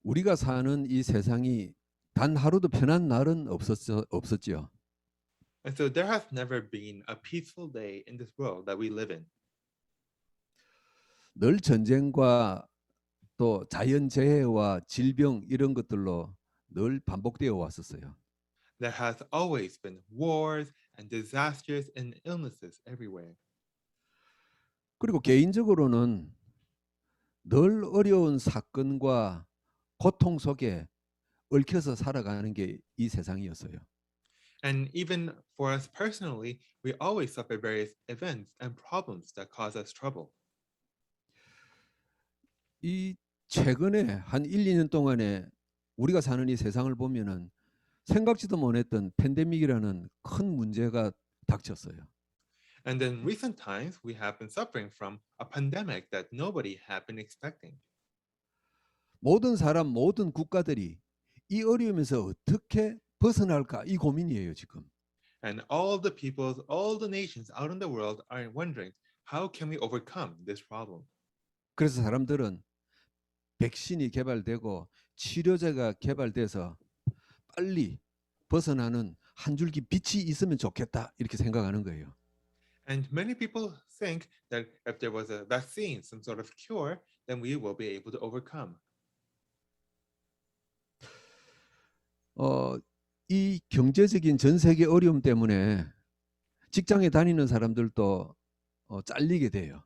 우리가 사는 이 세상이 단 하루도 편한 날은 없었지요. And so there has never been a peaceful day in this world that we live in. 늘 전쟁과 또 자연재해와 질병 이런 것들로 늘 반복되어 왔었어요. There has always been wars and disasters and illnesses everywhere. 그리고 개인적으로는 늘 어려운 사건과 고통 속에 얽혀서 살아가는 게 이 세상이었어요. And even for us personally, we always suffer various events and problems that cause us trouble. 이 최근에 한 1, 2년 동안에 우리가 사는 이 세상을 보면은 생각지도 못했던 팬데믹이라는 큰 문제가 닥쳤어요. And in recent times, we have been suffering from a pandemic that nobody had been expecting. 모든 사람, 모든 국가들이 이 어려움에서 어떻게 벗어날까 이 고민이에요, 지금. And all the peoples, all the nations out in the world are wondering, how can we overcome this problem? 그래서 사람들은 백신이 개발되고 치료제가 개발돼서 빨리 벗어나는 한 줄기 빛이 있으면 좋겠다 이렇게 생각하는 거예요. And many people think that if there was a vaccine, some sort of cure, then we will be able to overcome. 이 경제적인 전 세계 어려움 때문에 직장에 다니는 사람들도 잘리게 돼요.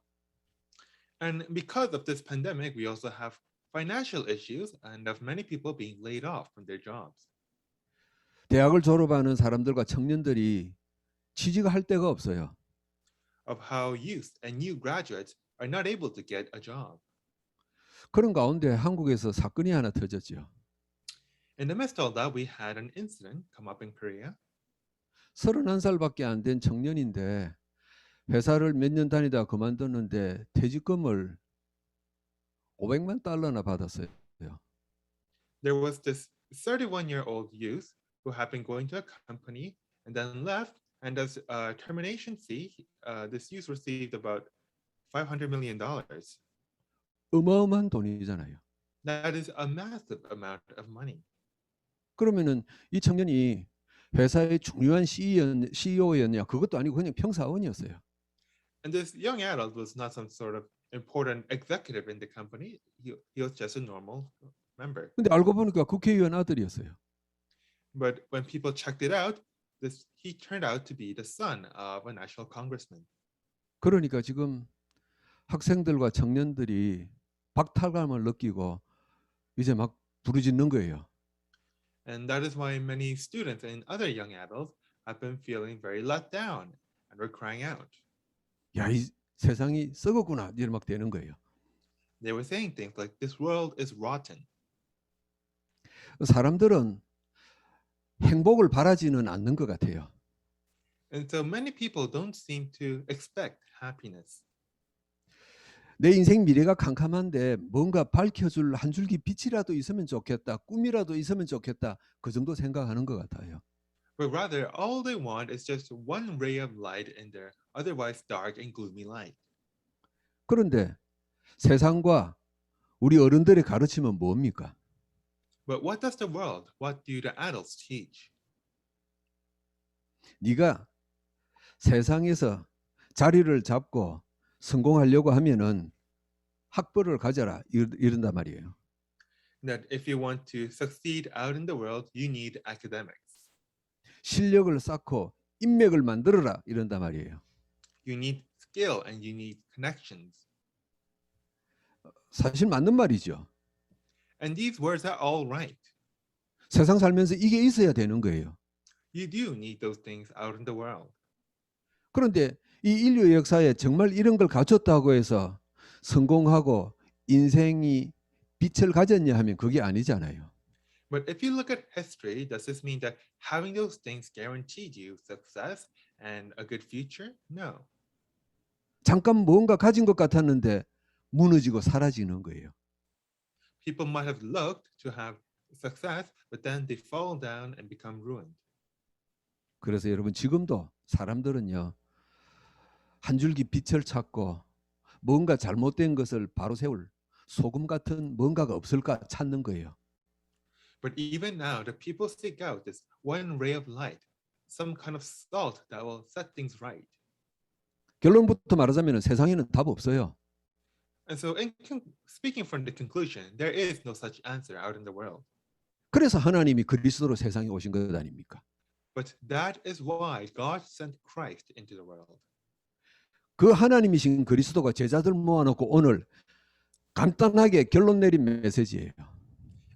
And because of this pandemic, we also have financial issues and of many people being laid off from their jobs. 대학을 졸업하는 사람들과 청년들이 취직할 데가 없어요. Of how youth and new graduates are not able to get a job. 그런 가운데 한국에서 사건이 하나 터졌죠. In the midst of that, we had an incident come up in Korea. 31살밖에 안 된 청년인데 회사를 몇 년 다니다 그만뒀는데 퇴직금을 500만 달러나 받았어요. There was this 31-year-old youth who had been going to a company and then left, and as a termination fee, this youth received about $500 million. 어마어마한 돈이잖아요. That is a massive amount of money. 그러면은 이 청년이 회사의 중요한 CEO였냐? 그것도 아니고 그냥 평사원이었어요. And this young adult was not some sort of important executive in the company. He was just a normal member. 근데 알고 보니까 국회의원 아들이었어요. But when people checked it out, he turned out to be the son of a national congressman. 그러니까 지금 학생들과 청년들이 박탈감을 느끼고 이제 막 부르짖는 거예요. And that is why many students and other young adults have been feeling very let down and were crying out. 야, 이 세상이 썩었구나 이렇게 막 되는 거예요. They were saying things like, this world is rotten. 사람들은 행복을 바라지는 않는 것 같아요. And so many people don't seem to expect happiness. 내 인생 미래가 캄캄한데 뭔가 밝혀줄 한 줄기 빛이라도 있으면 좋겠다. 꿈이라도 있으면 좋겠다. 그 정도 생각하는 것 같아요. But rather, all they want is just one ray of light in their otherwise dark and gloomy light. 그런데 세상과 우리 어른들의 가르침은 뭡니까? But what does the world, what do the adults teach? 네가 세상에서 자리를 잡고 성공하려고 하면은 학벌을 가져라 이런단 말이에요. That if you want to succeed out in the world, you need academics. 실력을 쌓고 인맥을 만들어라 이런단 말이에요. You need skill and you need connections. 사실 맞는 말이죠. And these words are all right. 세상 살면서 이게 있어야 되는 거예요. You do need those things out in the world. 그런데 이 인류 역사에 정말 이런 걸 갖췄다고 해서 성공하고 인생이 빛을 가졌냐 하면 그게 아니잖아요. But if you look at history, does this mean that having those things guaranteed you success and a good future? No. 잠깐 뭔가 가진 것 같았는데 무너지고 사라지는 거예요. People might have looked to have success, but then they fall down and become ruined. 그래서 여러분 지금도 사람들은요. 한 줄기 빛을 찾고 뭔가 잘못된 것을 바로 세울 소금 같은 뭔가가 없을까 찾는 거예요. But even now, the people seek out this one ray of light, some kind of salt that will set things right. 결론부터 말하자면 세상에는 답 없어요. And so, speaking from the conclusion, there is no such answer out in the world. 그래서 하나님이 그리스도로 세상에 오신 것 아닙니까? But that is why God sent Christ into the world. 그 하나님이신 그리스도가 제자들 모아놓고 오늘 간단하게 결론 내린 메시지예요.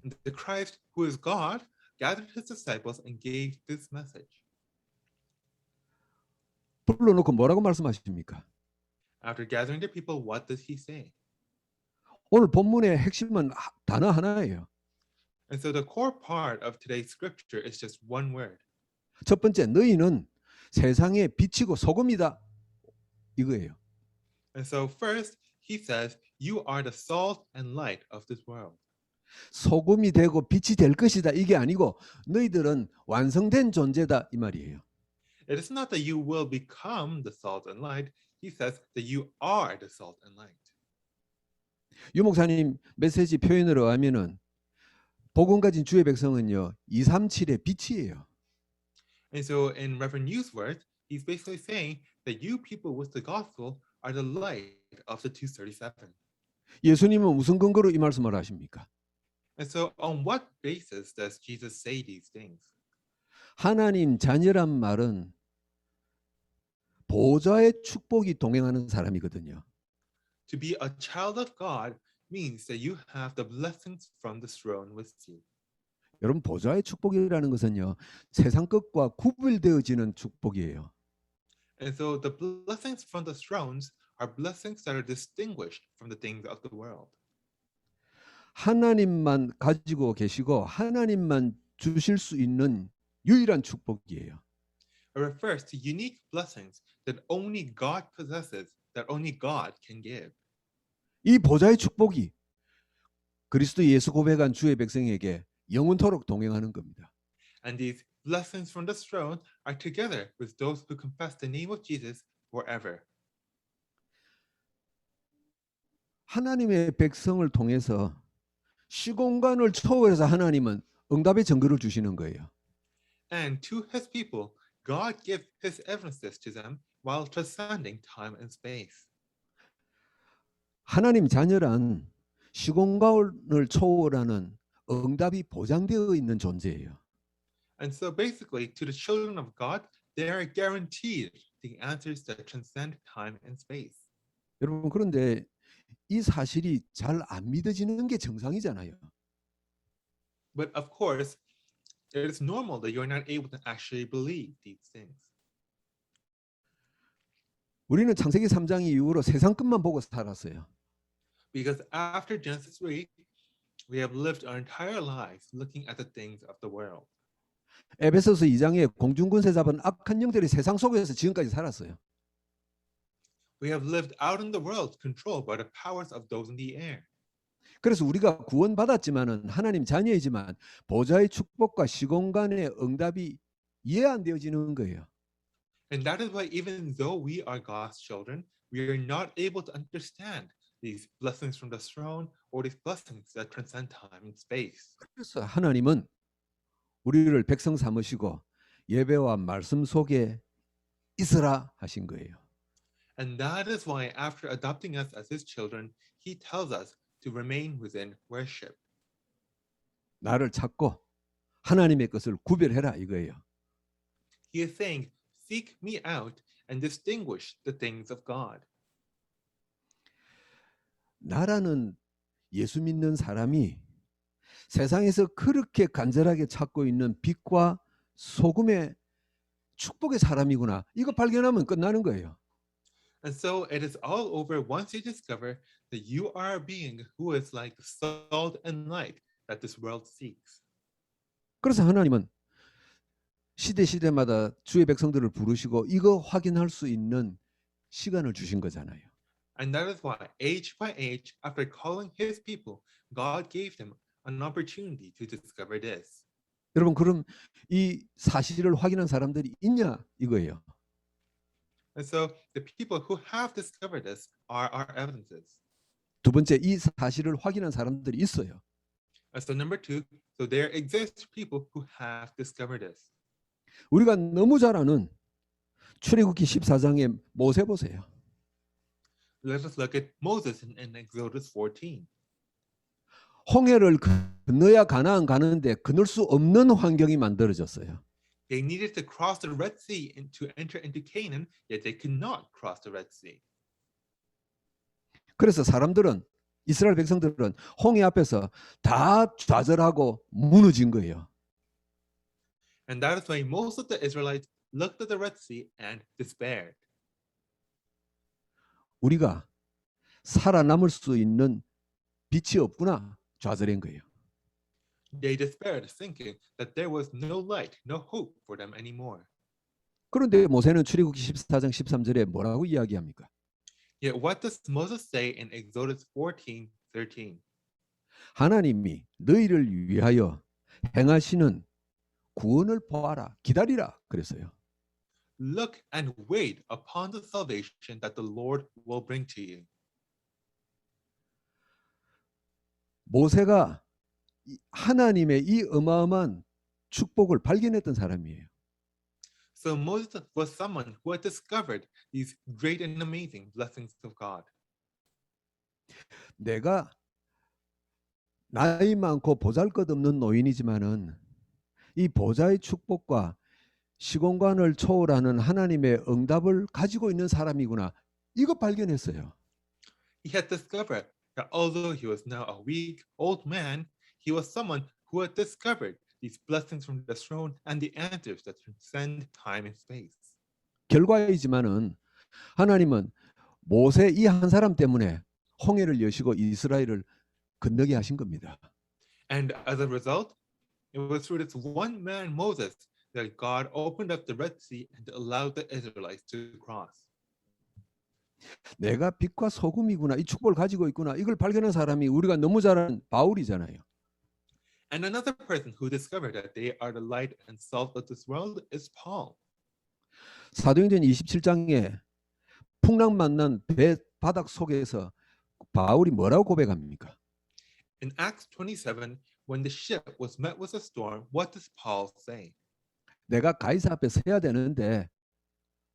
And the Christ, who is God, gathered his disciples and gave this message. 불러놓고 뭐라고 말씀하십니까? After gathering the people, what does he say? 오늘 본문의 핵심은 단어 하나예요. And so the core part of today's scripture is just one word. 첫 번째, 너희는 세상의 빛이고 소금이다. 이거예요. And so first, he says, you are the salt and light of this world. 소금이 되고 빛이 될 것이다. 이게 아니고 너희들은 완성된 존재다. 이 말이에요. It is not that you will become the salt and light. He says that you are the salt and light. 유 목사님 메시지 표현으로 하면은 복음 가진 주의 백성은요 237의 빛이에요. And so in Reverend Yu's words, he's basically saying that you people with the gospel are the light of the 237. 예수님은 무슨 근거로 이 말씀을 하십니까? And so on what basis does Jesus say these things? 하나님 자녀란 말은 보좌의 축복이 동행하는 사람이거든요. To be a child of God means that you have the blessings from the throne with you. 여러분 보좌의 축복이라는 것은요 세상 것과 구별되어지는 축복이에요. And so the blessings from the thrones are blessings that are distinguished from the things of the world. 하나님만 가지고 계시고 하나님만 주실 수 있는 유일한 축복이에요. It refers to unique blessings that only God possesses, that only God can give. 이 보좌의 축복이 그리스도 예수 고백한 주의 백성에게 영원토록 동행하는 겁니다. And these blessings from the throne are together with those who confess the name of Jesus forever. 하나님의 백성을 통해서 시공간을 초월해서 하나님은 응답의 증거를 주시는 거예요. And to his people, God gives his evidences to them while transcending time and space. 하나님 자녀란 시공간을 초월하는 응답이 보장되어 있는 존재예요. And so basically, to the children of God, they are guaranteed the answers that transcend time and space. 여러분 그런데 이 사실이 잘 안 믿어지는 게 정상이잖아요. But of course, it is normal that you're not able to actually believe these things. 우리는 창세기 3장 이후로 세상 끝만 보고 살았어요. Because after Genesis 3, we have lived our entire lives looking at the things of the world. 에베소서 2장에 공중군세 잡은 악한 영들이 세상 속에서 지금까지 살았어요. We have lived out in the world controlled by the powers of those in the air. 그래서 우리가 구원받았지만은 하나님 자녀이지만 보좌의 축복과 시공간의 응답이 이해 안 되어지는 거예요. And that is why even though we are God's children, we are not able to understand these blessings from the throne or these blessings that transcend time and space. 그래서 하나님은 우리를 백성 삼으시고 예배와 말씀 속에 있으라 하신 거예요. And that is why after adopting us as his children, he tells us to remain within worship. 나를 찾고 하나님의 것을 구별해라 이거예요. He is saying, seek me out and distinguish the things of God. 나라는 예수 믿는 사람이 세상에서 그렇게 간절하게 찾고 있는 빛과 소금의 축복의 사람이구나. 이거 발견하면 끝나는 거예요. And so it is all over once you discover that you are a being who is like the salt and light that this world seeks. 그래서 하나님은 시대마다 주의 백성들을 부르시고 이거 확인할 수 있는 시간을 주신 거잖아요. And that is why age by age, after calling his people, God gave them an opportunity to discover this. 여러분 그럼 이 사실을 확인한 사람들이 있냐 이거예요. And so the people who have discovered this are our evidences. 두 번째 이 사실을 확인한 사람들이 있어요. So number two, so there exist people who have discovered this. 우리가 너무 잘 아는 출애굽기 14장의 모세 보세요. Let us look at Moses in Exodus 14. 홍해를 건너야 가나안 가는데 건널 수 없는 환경이 만들어졌어요. They needed to cross the Red Sea to enter into Canaan, yet they could not cross the Red Sea. 그래서 사람들은 이스라엘 백성들은 홍해 앞에서 다 좌절하고 무너진 거예요. And that is why most of the Israelites looked at the Red Sea and despaired. 우리가 살아남을 수 있는 빛이 없구나 좌절한 거예요. They despaired, thinking that there was no light, no hope for them anymore. 그런데 모세는 출애굽기 14장 13절에 뭐라고 이야기합니까? Yet what does Moses say in Exodus 14:13? 하나님이 너희를 위하여 행하시는 구원을 보아라, 기다리라 그랬어요. Look and wait upon the salvation that the Lord will bring to you. 모세가 하나님의 이 어마어마한 축복을 발견했던 사람이에요. So Moses was someone who had discovered these great and amazing blessings of God. 내가 나이 많고 보잘것없는 노인이지만은 이 보좌의 축복과 시공간을 초월하는 하나님의 응답을 가지고 있는 사람이구나. 이거 발견했어요. He had discovered that although he was now a weak old man, he was someone who had discovered these blessings from the throne and the answers that transcend time and space. 결과이지만은 하나님은 모세 이 한 사람 때문에 홍해를 여시고 이스라엘을 건너게 하신 겁니다. And as a result, it was through this one man, Moses, that God opened up the Red Sea and allowed the Israelites to cross. 내가 빛과 소금이구나. 이 축복을 가지고 있구나. 이걸 발견한 사람이 우리가 너무 잘 아는 바울이잖아요. And another person who discovered that they are the light and salt of this world is Paul. 사도행전 27장에 풍랑 만난 배 바닥 속에서 바울이 뭐라고 고백합니까? In Acts 27, when the ship was met with a storm, what does Paul say? 내가 가이사 앞에 서야 되는데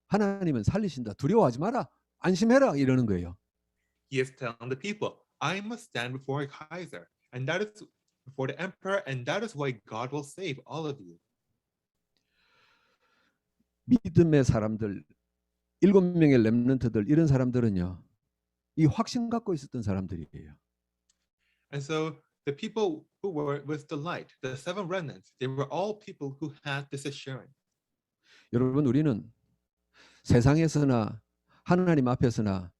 하나님은 살리신다. 두려워하지 마라. 안심해라. 이러는 거예요. He is telling the people, I must stand before Caesar, and that is before the emperor, and that is why God will save all of you. 믿음의 사람들, 7명의 렘넌트들 이런 사람들은요. 이 확신 갖고 있었던 사람들이에요. And so the people who were with the light, the seven remnants, they were all people who had this assurance. 여러분 우리는 세상에서나 하나님 앞에서나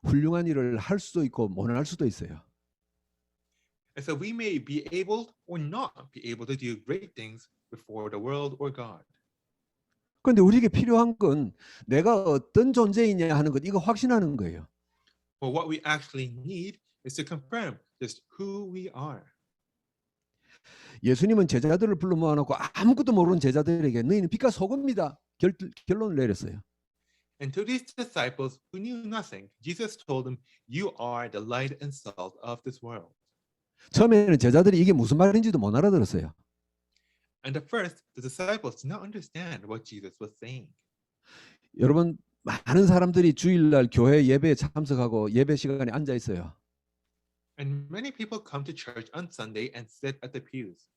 훌륭한 일을 할 수도 있고 못 할 수도 있어요. And so we may be able or not be able to do great things before the world or God. 그런데 우리에게 필요한 건 내가 어떤 존재이냐 하는 것 이거 확신하는 거예요. But what we actually need is to confirm just who we are. 예수님은 제자들을 불러 모아놓고 아무것도 모르는 제자들에게 너희는 빛과 소금이다 결론을 내렸어요. And to these disciples who knew nothing, Jesus told them, you are the light and salt of this world. 처음에는 제자들이 이게 무슨 말인지도 못 알아들었어요. And at first, the disciples did not understand what Jesus was saying. 여러분 많은 사람들이 주일날 교회 예배에 참석하고 예배 시간에 앉아 있어요. And many people come to church on Sunday and sit at the pews.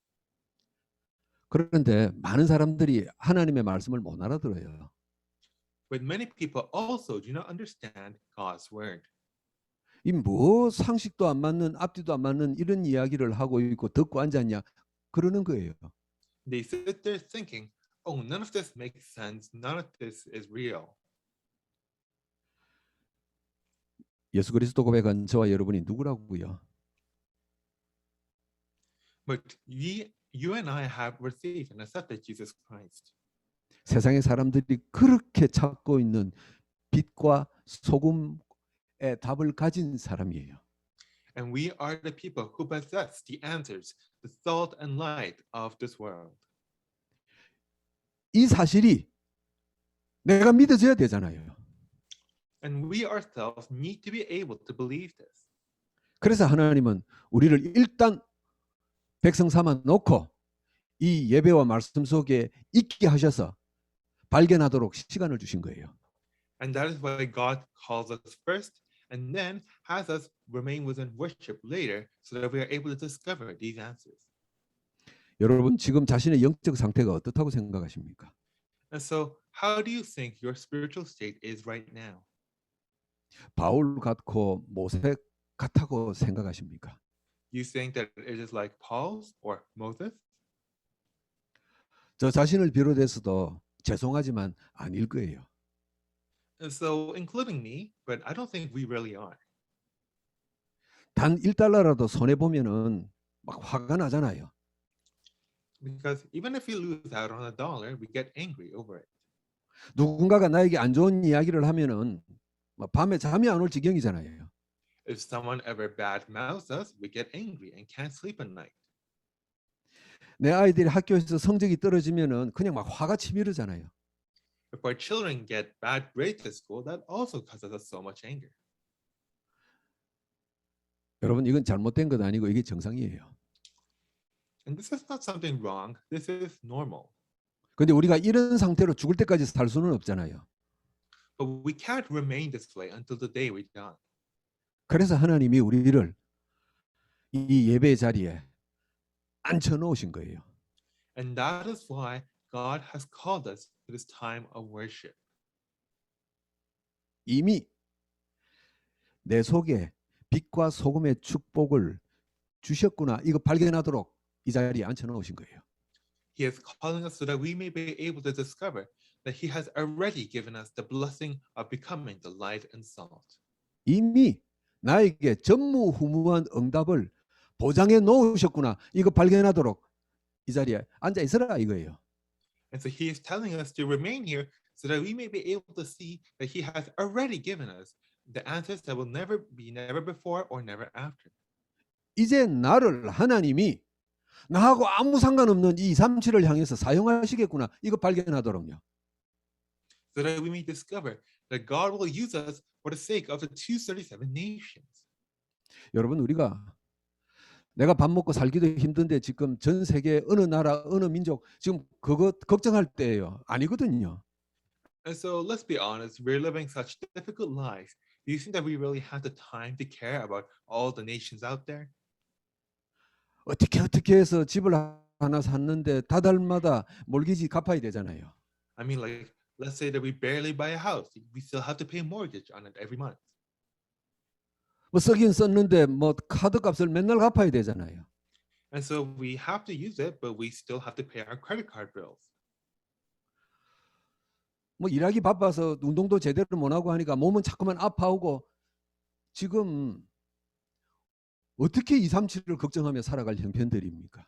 그런데 많은 사람들이 하나님의 말씀을 못 알아들어요. But many people also do not understand God's word. 이 뭐 상식도 안 맞는 앞뒤도 안 맞는 이런 이야기를 하고 있고 듣고 앉았냐 그러는 거예요. They sit there thinking, oh, none of this makes sense. None of this is real. 예수 그리스도 고백한 저와 여러분이 누구라고요? But you and I have received and accepted Jesus Christ. 세상의 사람들이 그렇게 찾고 있는 빛과 소금의 답을 가진 사람이에요. And we are the people who possess the answers, the salt and light of this world. 이 사실이 내가 믿어져야 되잖아요. And we ourselves need to be able to believe this. 그래서 하나님은 우리를 일단 백성 삼아 놓고 이 예배와 말씀 속에 있게 하셔서 발견하도록 시간을 주신 거예요. And that is why God calls us first and then has us remain within worship later so that we are able to discover these answers. 여러분 지금 자신의 영적 상태가 어떻다고 생각하십니까? And so, how do you think your spiritual state is right now? 바울 같고 모세 같다고 생각하십니까? You think that it is like Paul's or Moses? 저 자신을 비롯해서도 죄송하지만 아닐 거예요. And so, including me, but I don't think we really are. 단 1달러라도 손해 보면은 막 화가 나잖아요. Because even if we lose out on $1, we get angry over it. 누군가가 나에게 안 좋은 이야기를 하면은 막 밤에 잠이 안 올 지경이잖아요. If someone ever badmouths us, we get angry and can't sleep at night. 내 아이들이 학교에서 성적이 떨어지면은 그냥 막 화가 치밀으잖아요. If our children get bad grades at school, that also causes us so much anger. 여러분 이건 잘못된 것 아니고 이게 정상이에요. And this is not something wrong. This is normal. 근데 우리가 이런 상태로 죽을 때까지 살 수는 없잖아요. But we can't remain this way until the day we die. 그래서 하나님이 우리를 이 예배 자리에 앉혀 놓으신 거예요. And that is why God has called us to this time of worship. 이미 내 속에 빛과 소금의 축복을 주셨구나. 이거 발견하도록 이 자리에 앉혀 놓으신 거예요. He is calling us so that we may be able to discover that He has already given us the blessing of becoming the light and salt. 이미 나에게 전무후무한 응답을 보장해 놓으셨구나. 이거 발견하도록 이 자리에 앉아 있으라 이거예요. And so He is telling us to remain here so that we may be able to see that He has already given us the answers that will never be never before or never after. 이제 나를 하나님이 나하고 아무 상관없는 이 237을 향해서 사용하시겠구나. 이거 발견하도록요. So that we may discover that God will use us for the sake of the 237 nations. 여러분 우리가 내가 밥 먹고 살기도 힘든데 지금 전 세계 어느 나라 어느 민족 지금 그거 걱정할 때예요. 아니거든요. And so let's be honest, we're living such difficult lives. Do you think that we really have the time to care about all the nations out there? 어떻게 해서 집을 하나 샀는데 다달마다 몰기지 갚아야 되잖아요. I mean, like, let's say that we barely buy a house. We still have to pay mortgage on it every month. 뭐 쓰긴 썼는데 뭐 카드 값을 맨날 갚아야 되잖아요. And so we have to use it, but we still have to pay our credit card bills. 뭐 일하기 바빠서 운동도 제대로 못 하고 하니까 몸은 자꾸만 아파오고 지금 어떻게 237을 걱정하며 살아갈 형편들입니까?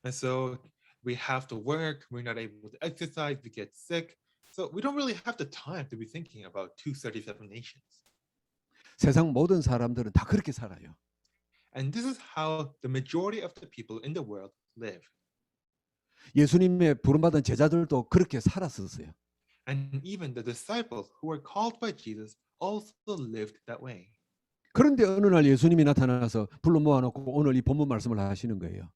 And so we have to work. We're not able to exercise. We get sick. So we don't really have the time to be thinking about 237 nations. 세상 모든 사람들은 다 그렇게 살아요. And this is how the majority of the people in the world live. 예수님의 부름받은 제자들도 그렇게 살았었어요. And even the disciples who were called by Jesus also lived that way. 그런데 어느 날 예수님이 나타나서 불러 모아놓고 오늘 이 본문 말씀을 하시는 거예요.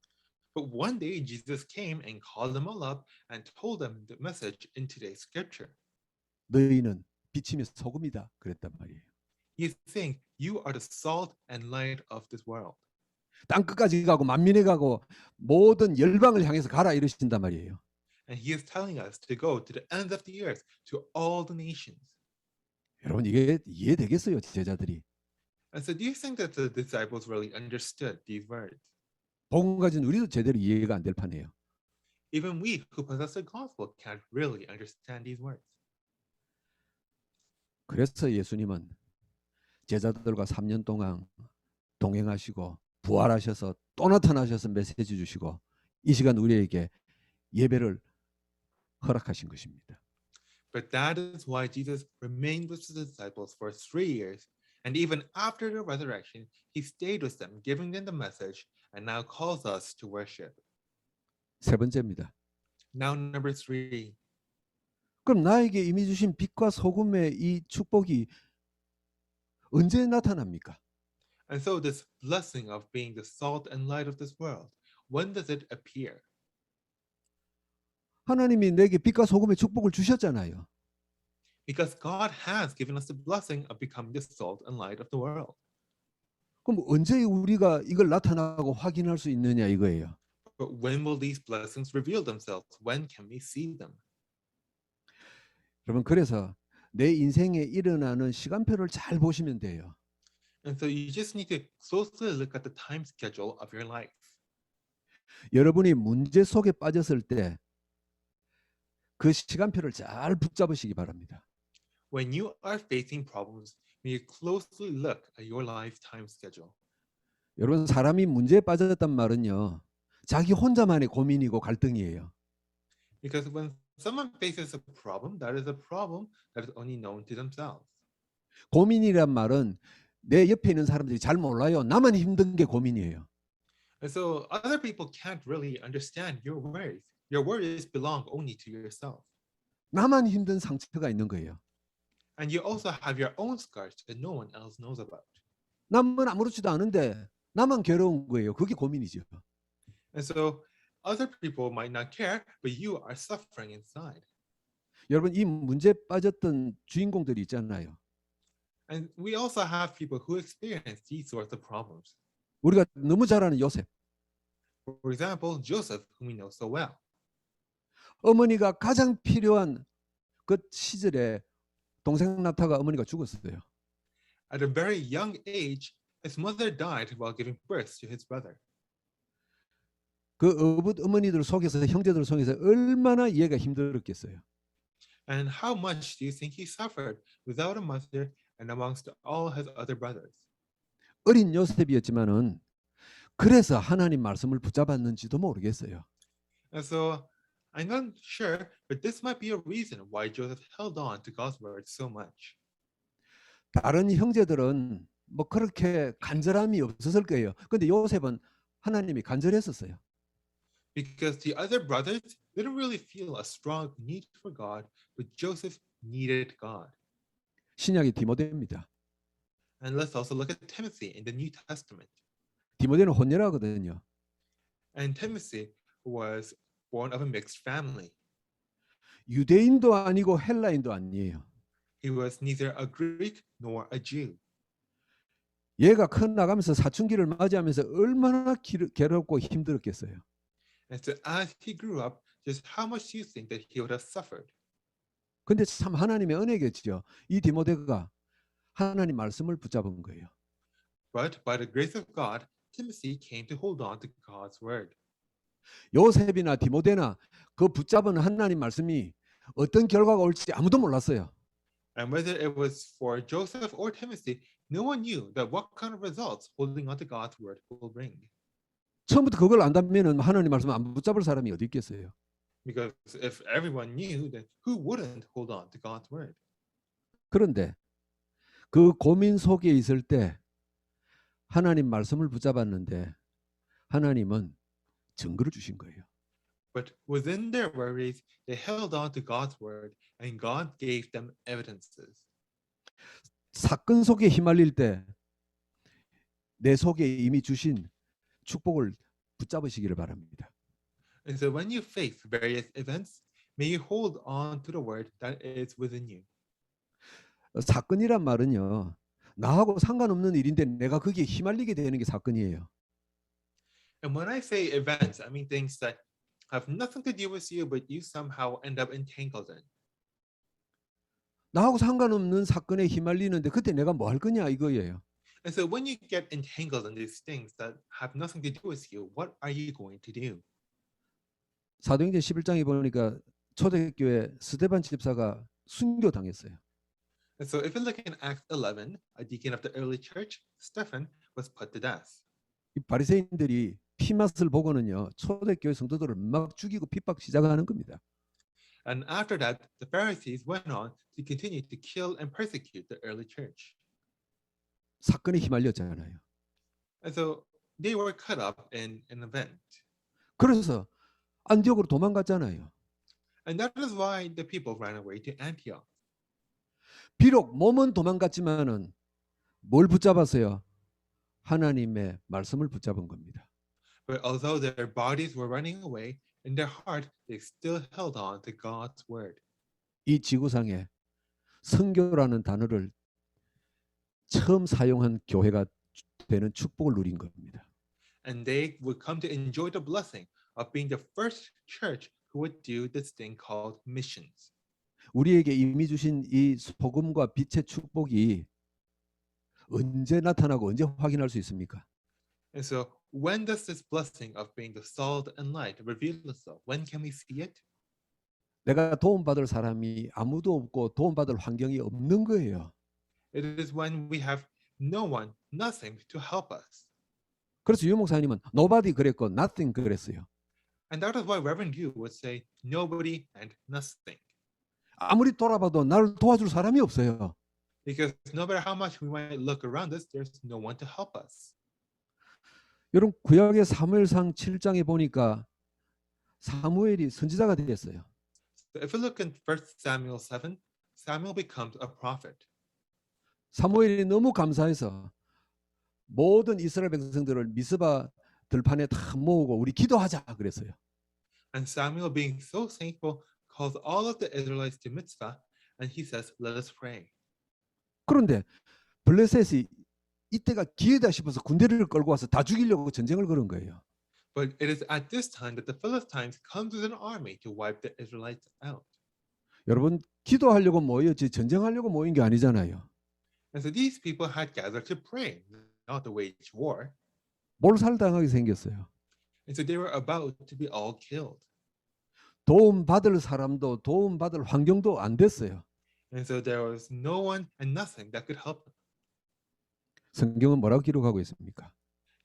But one day Jesus came and called them all up and told them the message in today's scripture. 너희는 빛이며 소금이다 그랬단 말이에요. He is saying, you are the salt and light of this world. 땅 끝까지 가고 만민에 가고 모든 열방을 향해서 가라 이러신단 말이에요. And he is telling us to go to the ends of the earth, to all the nations. 여러분 이게 이해되겠어요, 제자들이? And so do you think that the disciples really understood these words? 복음 가진 우리도 제대로 이해가 안 될 판이에요. Even we who possess the gospel can't really understand these words. 그래서 예수님은 제자들과 3년 동안 동행하시고 부활하셔서 또 나타나셔서 메시지 주시고 이 시간 우리에게 예배를 허락하신 것입니다. But that is why Jesus remained with his disciples for 3 years. And even after the resurrection, he stayed with them, giving them the message, and now calls us to worship. 세 번째입니다. Now, number 3. 그럼 나에게 이미 주신 빛과 소금의 이 축복이 언제 나타납니까? And so this blessing of being the salt and light of this world, when does it appear? 하나님이 내게 빛과 소금의 축복을 주셨잖아요. Because God has given us the blessing of becoming the salt and light of the world. 그럼 언제 우리가 이걸 나타나고 확인할 수 있느냐 이거예요. But when will these blessings reveal themselves? When can we see them? 여러분 그래서 내 인생에 일어나는 시간표를 잘 보시면 돼요. And so you just need to closely look at the time schedule of your life. 여러분이 문제 속에 빠졌을 때 그 시간표를 잘 붙잡으시기 바랍니다. When you are facing problems, may you closely look at your life time schedule. 여러분 사람이 문제에 빠졌단 말은요. 자기 혼자만의 고민이고 갈등이에요. Because when someone faces a problem that is only known to themselves. 고민이란 말은 내 옆에 있는 사람들이 잘 몰라요. 나만 힘든 게 고민이에요. And so other people can't really understand your worries. Your worries belong only to yourself. 나만 힘든 상처가 있는 거예요. And you also have your own scars that no one else knows about. 남은 아무렇지도 않은데 나만 괴로운 거예요. 그게 고민이죠. And so other people might not care, but you are suffering inside. 여러분 이 문제에 빠졌던 주인공들이 있잖아요. And we also have people who experience these sorts of problems. 우리가 너무 잘 아는 요셉. For example, Joseph, whom we know so well. 어머니가 가장 필요한 그 시절에 동생 나타가 어머니가 죽었어요. At a very young age, his mother died while giving birth to his brother. 그 어머니들 속에서 형제들 속에서 얼마나 이해가 힘들었겠어요. And how much do you think he suffered without a mother and amongst all his other brothers? 어린 요셉이었지만은 그래서 하나님 말씀을 붙잡았는지도 모르겠어요. And so I'm not sure, but this might be a reason why Joseph held on to God's word so much. 다른 형제들은 뭐 그렇게 간절함이 없었을 거예요. 근데 요셉은 하나님이 간절했었어요. Because the other brothers didn't really feel a strong need for God, but Joseph needed God. 신약의 디모데입니다. And let's also look at Timothy in the New Testament. 디모데는 혼혈하거든요. And Timothy was born of a mixed family. 유대인도 아니고 헬라인도 아니에요. He was neither a Greek nor a Jew. 얘가 커 나가면서 사춘기를 맞이하면서 얼마나 괴롭고 힘들었겠어요. And so as he grew up, just how much do you think that he would have suffered? 근데 참 하나님의 은혜겠죠. 이 디모데가 하나님 말씀을 붙잡은 거예요. But by the grace of God, Timothy came to hold on to God's word. 요셉이나 디모데나 그 붙잡은 하나님 말씀이 어떤 결과가 올지 아무도 몰랐어요. And whether it was for Joseph or Timothy, no one knew that what kind of results holding on to God's word will bring. 처음부터 그걸 안다면은 하나님 말씀 안 붙잡을 사람이 어디 있겠어요? Because if everyone knew, then who wouldn't hold on to God's word? 그런데 그 고민 속에 있을 때 하나님 말씀을 붙잡았는데 하나님은 증거를 주신 거예요. But within their worries, they held on to God's word, and God gave them evidences. 사건 속에 휘말릴 때 내 속에 이미 주신 축복을 붙잡으시기를 바랍니다. And so when you face various events, may you hold on to the word that is within you. 사건이란 말은요. 나하고 상관없는 일인데 내가 거기에 휘말리게 되는 게 사건이에요. And when I say events, I mean things that have nothing to do with you, but you somehow end up entangled in. 나하고 상관없는 사건에 휘말리는데 그때 내가 뭐 할 거냐 이거예요. And so when you get entangled in these things that have nothing to do with you, what are you going to do? 사도행전 11장에 보니까 초대교회 스데반 집사가 순교당했어요. And so if you look in Acts 11, a deacon of the early church, Stephen, was put to death. 이 바리새인들이 피맛을 보고는요. 초대교회 성도들을 막 죽이고 핍박 시작하는 겁니다. And after that, the Pharisees went on to continue to kill and persecute the early church. 사건에 휘말렸잖아요. And so they were caught up in an event. 그래서 안디옥으로 도망갔잖아요. And that is why the people ran away to Antioch. 비록 몸은 도망갔지만은 뭘 붙잡았어요? 하나님의 말씀을 붙잡은 겁니다. But although their bodies were running away, in their heart they still held on to God's word. 이 지구상에 선교라는 단어를 처음 사용한 교회가 되는 축복을 누린 겁니다. And they would come to enjoy the blessing of being the first church who would do this thing called missions. 우리에게 이미 주신 이 소금과 빛의 축복이 언제 나타나고 언제 확인할 수 있습니까? And so, when does this blessing of being the salt and light reveal itself? When can we see it? 내가 도움받을 사람이 아무도 없고 도움받을 환경이 없는 거예요. It is when we have no one, nothing to help us. 그래서 유 목사님은 nobody 그랬고 nothing 그랬어요. And that is why Reverend Yu would say nobody and nothing. 아무리 돌아봐도 나를 도와줄 사람이 없어요. Because no matter how much we might look around us, there's no one to help us. 여러분 구약의 사무엘상 7장에 보니까 사무엘이 선지자가 됐어요. So if we look in 1 Samuel 7, Samuel becomes a prophet. 사무엘이 너무 감사해서 모든 이스라엘 백성들을 미스바 들판에 다 모으고 우리 기도하자 그랬어요. And Samuel, being so thankful, calls all of the Israelites to Mitzvah, and he says, "Let us pray." 그런데 블레셋이 이때가 기회다 싶어서 군대를 끌고 와서 다 죽이려고 전쟁을 걸은 거예요. But it is at this time that the Philistines comes with an army to wipe the Israelites out. 여러분 기도하려고 모였지 전쟁하려고 모인 게 아니잖아요. And so these people had gathered to pray, not to wage war. 몰살당하게 생겼어요. And so they were about to be all killed. 도움받을 사람도 도움받을 환경도 안 됐어요. And so there was no one and nothing that could help them. 성경은 뭐라고 기록하고 있습니까?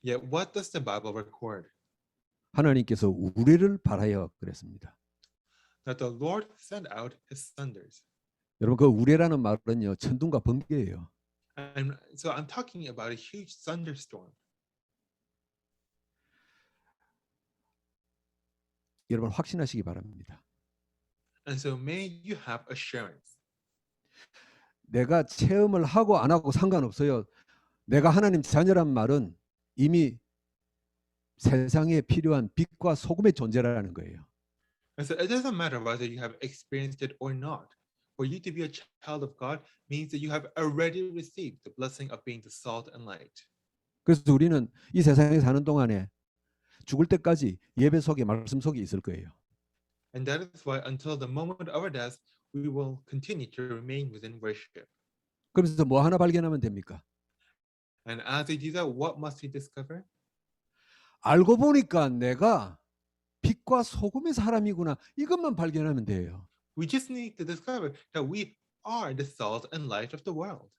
Yet what does the Bible record? 하나님께서 우레를 발하여 그랬습니다. That the Lord sent out his thunders. 여러분 그 우레라는 말은요 천둥과 번개예요. And so I'm talking about a huge thunderstorm. 여러분 확신하시기 바랍니다. And so may you have assurance. 내가 체험을 하고 안 하고 상관없어요. 내가 하나님 자녀란 말은 이미 세상에 필요한 빛과 소금의 존재라는 거예요. And so it doesn't matter whether you have experienced it or not. For you to be a child of God means that you have already received the blessing of being the salt and light. 그래서 우리는 이 세상에 사는 동안에 죽을 때까지 예배 속에 말씀 속에 있을 거예요. And that is why until the moment of our death, we will continue to remain within worship. 그래서 뭐 하나 발견하면 됩니까? And as we do that, what must we discover? 알고 보니까 내가 빛과 소금의 사람이구나. 이것만 발견하면 돼요. We just need to discover that we are the salt and light of the world.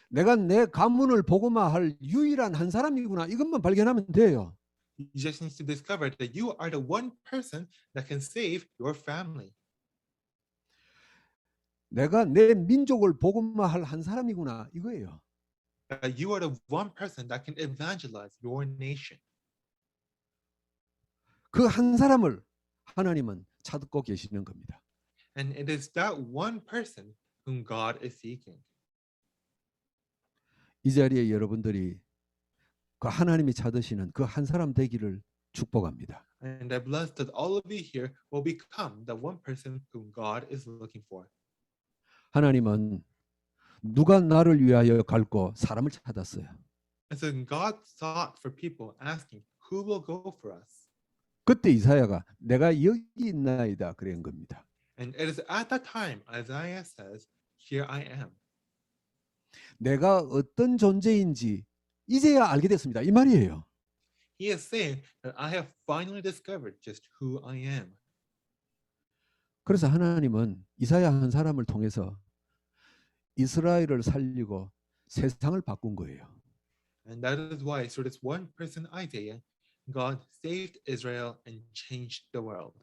내가 내 가문을 복음화할 유일한 한 사람이구나. 이것만 발견하면 돼요. You just need to discover that you are the one person that can save your family. 내가 내 민족을 복음화할 한 사람이구나. 이거예요. That you are the one person that can evangelize your nation. 그 한 사람을 하나님은 찾고 계시는 겁니다. And it is that one person whom God is seeking. 이 자리에 여러분들이 그 하나님이 찾으시는 그 한 사람 되기를 축복합니다. And I bless that all of you here will become the one person whom God is looking for. 하나님은 누가 나를 위하여 갈고 사람을 찾았어요. And so God sought for people asking, who will go for us? 그때 이사야가 내가 여기 있나이다 그런 겁니다. And it is at that time Isaiah says, here I am. 내가 어떤 존재인지 이제야 알게 됐습니다. 이 말이에요. He is saying that I have finally discovered just who I am. 그래서 하나님은 이사야 한 사람을 통해서 이스라엘을 살리고 세상을 바꾼 거예요. And that is why through this one person Isaiah, God saved Israel and changed the world.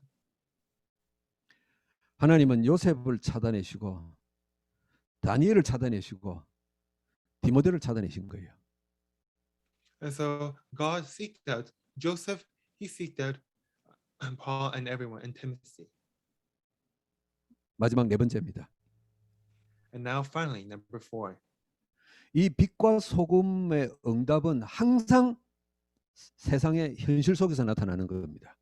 하나님은 요셉을 찾아내시고 다니엘을 찾아내시고 디모데를 찾아내신 거예요. And so God seeked out Joseph, he seeked out Paul and everyone, and Timothy. 마지막 네 번째입니다. And now finally, number 4. 이 빛과 소금의 응답은 항상 세상의 현실 속에서 나타나는 겁니다.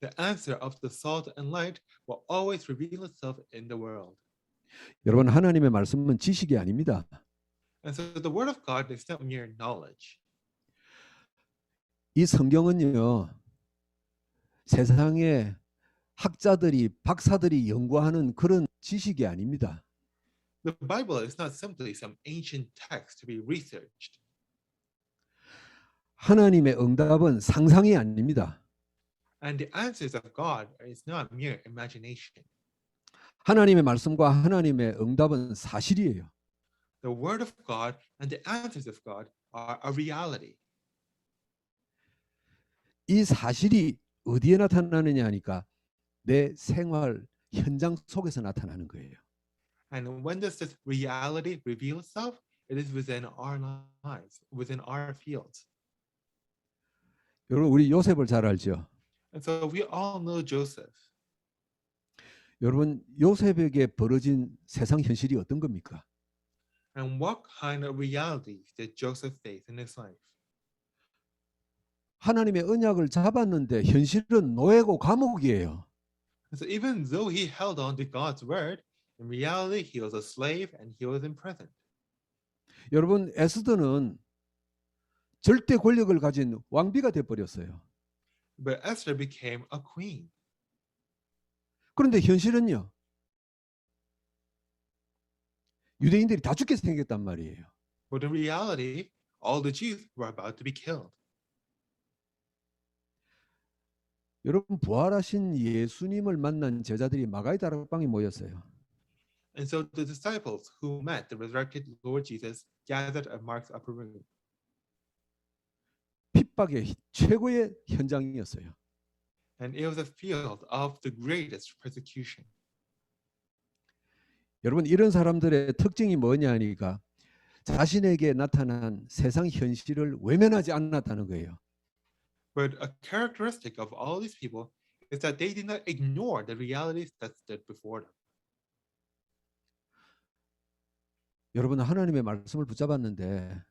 The answer of the salt and light will always reveal itself in the world. 여러분, 하나님의 말씀은 지식이 아닙니다. And so the word of God is not mere knowledge. 이 성경은요, 세상의 학자들이, 박사들이 연구하는 그런 지식이 아닙니다. The Bible is not simply some ancient text to be researched. 하나님의 응답은 상상이 아닙니다. And the answers of God is not mere imagination. 하나님의 말씀과 하나님의 응답은 사실이에요. The word of God and the answers of God are a reality. 이 사실이 어디에 나타나느냐 하니까 내 생활 현장 속에서 나타나는 거예요. And when does this reality reveal itself? It is within our lives, within our fields. 여러분, 우리 요셉을 잘 알죠? And so we all know Joseph. 여러분, 요셉에게 벌어진 세상 현실이 어떤 겁니까? And what kind of realities did Joseph face in his life? 하나님의 언약을 잡았는데 현실은 노예고 감옥이에요. And so even though he held on to God's word, in reality he was a slave and he was in prison. 여러분, 에스더는 절대 권력을 가진 왕비가 돼버렸어요. But Esther became a queen. 그런데 현실은요, 유대인들이 다 죽게 생겼단 말이에요. But in reality, all the Jews were about to be killed. 여러분, 부활하신 예수님을 만난 제자들이 마가의 다락방에 모였어요. And so the disciples who met the resurrected Lord Jesus gathered at Mark's upper room. 핍박의 최고의 현장이었어요. And it was a field of the greatest persecution. 여러분, 이런 사람들의 특징이 뭐냐 하니까 자신에게 나타난 세상 현실을 외면하지 않았다는 거예요. But a characteristic of all these people is that they did not ignore the realities that stood before them. 여러분, 하나님의 말씀을 붙잡았는데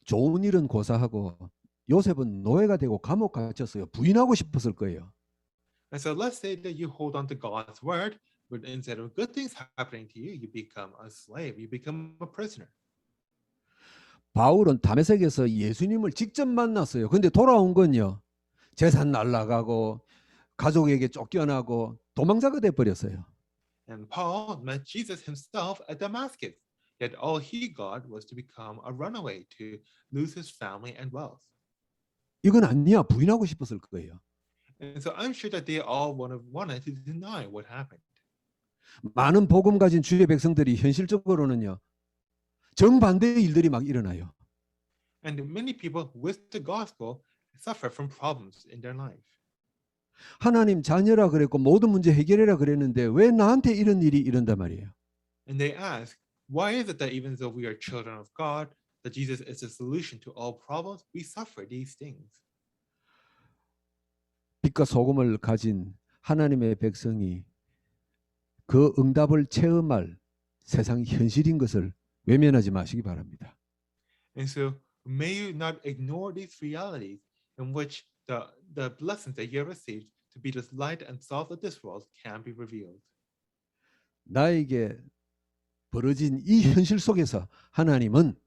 좋은 일은 고사하고 요셉은 노예가 되고 감옥 갇혔어요. 부인하고 싶었을 거예요. And so let's say that you hold on to God's word, but instead of good things happening to you, you become a slave, you become a prisoner. 바울은 다메섹에서 예수님을 직접 만났어요. 근데 돌아온 건요, 재산 날라가고 가족에게 쫓겨나고 도망자가 돼버렸어요. And Paul met Jesus himself at Damascus, yet all he got was to become a runaway, to lose his family and wealth. 이건 아니야, 부인하고 싶었을 거예요. And so I'm sure that they all wanted to deny what happened. 많은 복음 가진 주의 백성들이 현실적으로는요, 정반대의 일들이 막 일어나요. And many people with the gospel suffer from problems in their life. 하나님 자녀라 그랬고 모든 문제 해결해라 그랬는데 왜 나한테 이런 일이 이런단 말이에요. And they ask, why is it that even though we are children of God, that Jesus is the solution to all problems, we suffer these things? 빛과 소금을 가진 하나님의 백성이 그 응답을 체험할 세상 현실인 것을 외면하지 마시기 바랍니다. And so may you not ignore these realities in which the blessings that you have received to be this light and salt of this world can be revealed. 나에게 벌어진 이 현실 속에서 하나님은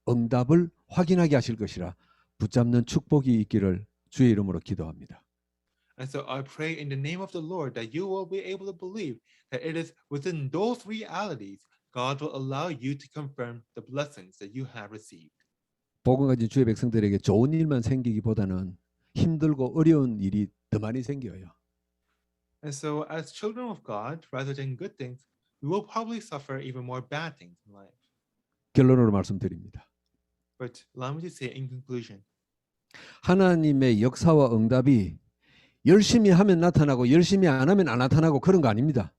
응답을 확인하게 하실 것이라 붙잡는 축복이 있기를 주의 이름으로 기도합니다. And so I pray in the name of the Lord that you will be able to believe that it is within those realities God will allow you to confirm the blessings that you have received. 복음 가진 주의 백성들에게 좋은 일만 생기기보다는 힘들고 어려운 일이 더 많이 생겨요. And so as children of God, rather than good things, we will probably suffer even more bad things in life. 결론으로 말씀드립니다. But allow me to say in conclusion, 하나님의 역사와 응답이 열심히 하면 나타나고 열심히 안 하면 안 나타나고 그런 거 아닙니다.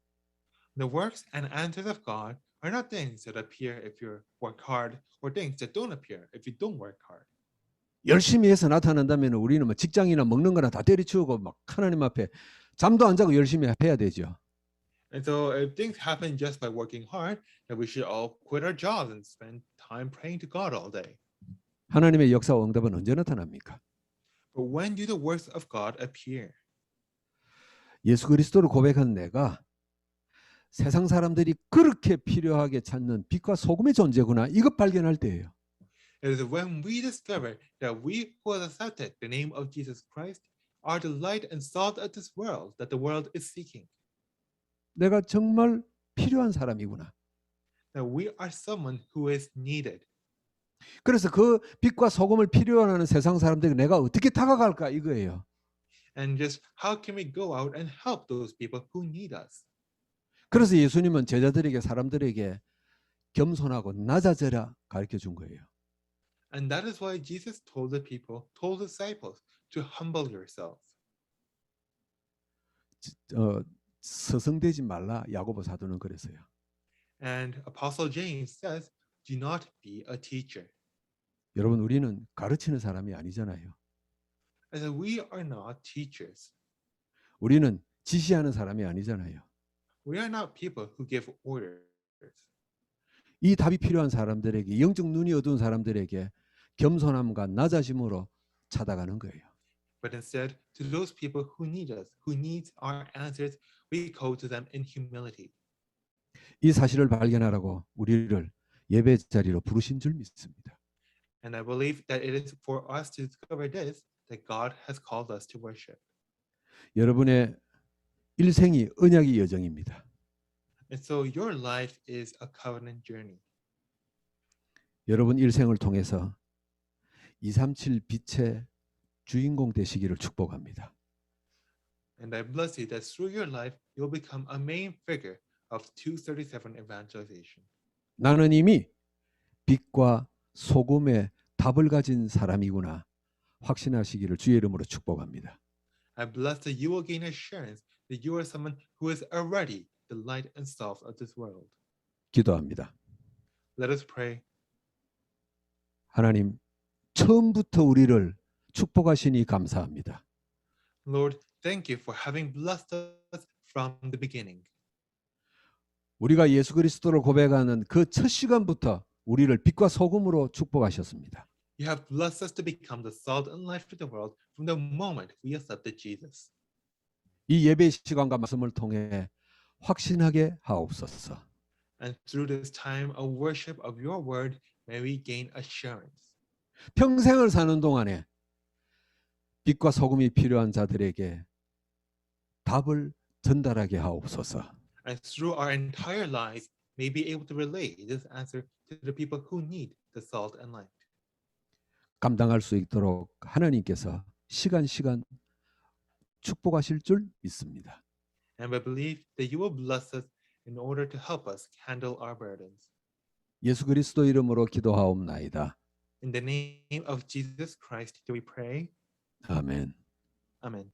the works and answers of God are not things that appear if you work hard or things that don't appear if you don't work hard. 열심히 해서 나타난다면 우리는 뭐 직장이나 먹는 거나 다 때려치우고 막 하나님 앞에 잠도 안 자고 열심히 해야 되죠. And so if things happen just by working hard, then we should all quit our jobs and spend time praying to God all day. 하나님의 역사와 응답은 언제 나타납니까? But when do the works of God appear? 예수 그리스도를 고백한 내가 세상 사람들이 그렇게 필요하게 찾는 빛과 소금의 존재구나. 이것 발견할 때예요. It is when we discover that we who have accepted the name of Jesus Christ are the light and salt of this world that the world is seeking. 내가 정말 필요한 사람이구나. That we are someone who is needed. 그래서 그 빛과 소금을 필요로 하는 세상 사람들에게 내가 어떻게 다가갈까 이거예요. And just how can we go out and help those people who need us? 그래서 예수님은 제자들에게 사람들에게 겸손하고 낮아져라 가르쳐 준 거예요. And that is why Jesus told the people, told the disciples to humble yourselves. 서성대지 말라 야고보 사도는 그랬어요. And Apostle James says, do not be a teacher. 여러분 우리는 가르치는 사람이 아니잖아요. As we are not teachers. 우리는 지시하는 사람이 아니잖아요. We are not people who give orders. 이 답이 필요한 사람들에게 영적 눈이 어두운 사람들에게 겸손함과 낮아짐으로 찾아가는 거예요. But instead, to those people who need us, who need our answers, we go to them in humility. 이 사실을 발견하라고 우리를 예배 자리로 부르신 줄 믿습니다. And I believe that it is for us to discover this, that God has called us to worship. 여러분의 일생이 언약의 여정입니다. And so your life is a covenant journey. 여러분 일생을 통해서 237 빛의 주인공 되시기를 축복합니다. And I bless you that through your life, you'll become a main figure of 237 evangelization. 나는 이미 빛과 소금의 답을 가진 사람이구나 확신하시기를 주의 이름으로 축복합니다. I bless that you will gain assurance that you are someone who is already the light and salt of this world. 기도합니다. Let us pray. 하나님, 처음부터 우리를 축복하시니 감사합니다. Lord, thank you for having blessed us from the beginning. 우리가 예수 그리스도를 고백하는 그 첫 시간부터 우리를 빛과 소금으로 축복하셨습니다. You have blessed us to become the salt and life of the world from the moment we accepted Jesus. 이 예배 시간과 말씀을 통해 확신하게 하옵소서. And through this time of worship of your word, may we gain assurance. 평생을 사는 동안에 빛과 소금이 필요한 자들에게 답을 전달하게 하옵소서. And through our entire lives, may be able to relay this answer to the people who need the salt and light. 감당할 수 있도록 하나님께서 시간 축복하실 줄 믿습니다. And we believe that you will bless us in order to help us handle our burdens. 예수 그리스도 이름으로 기도하옵나이다. In the name of Jesus Christ, do we pray? 아멘. Amen.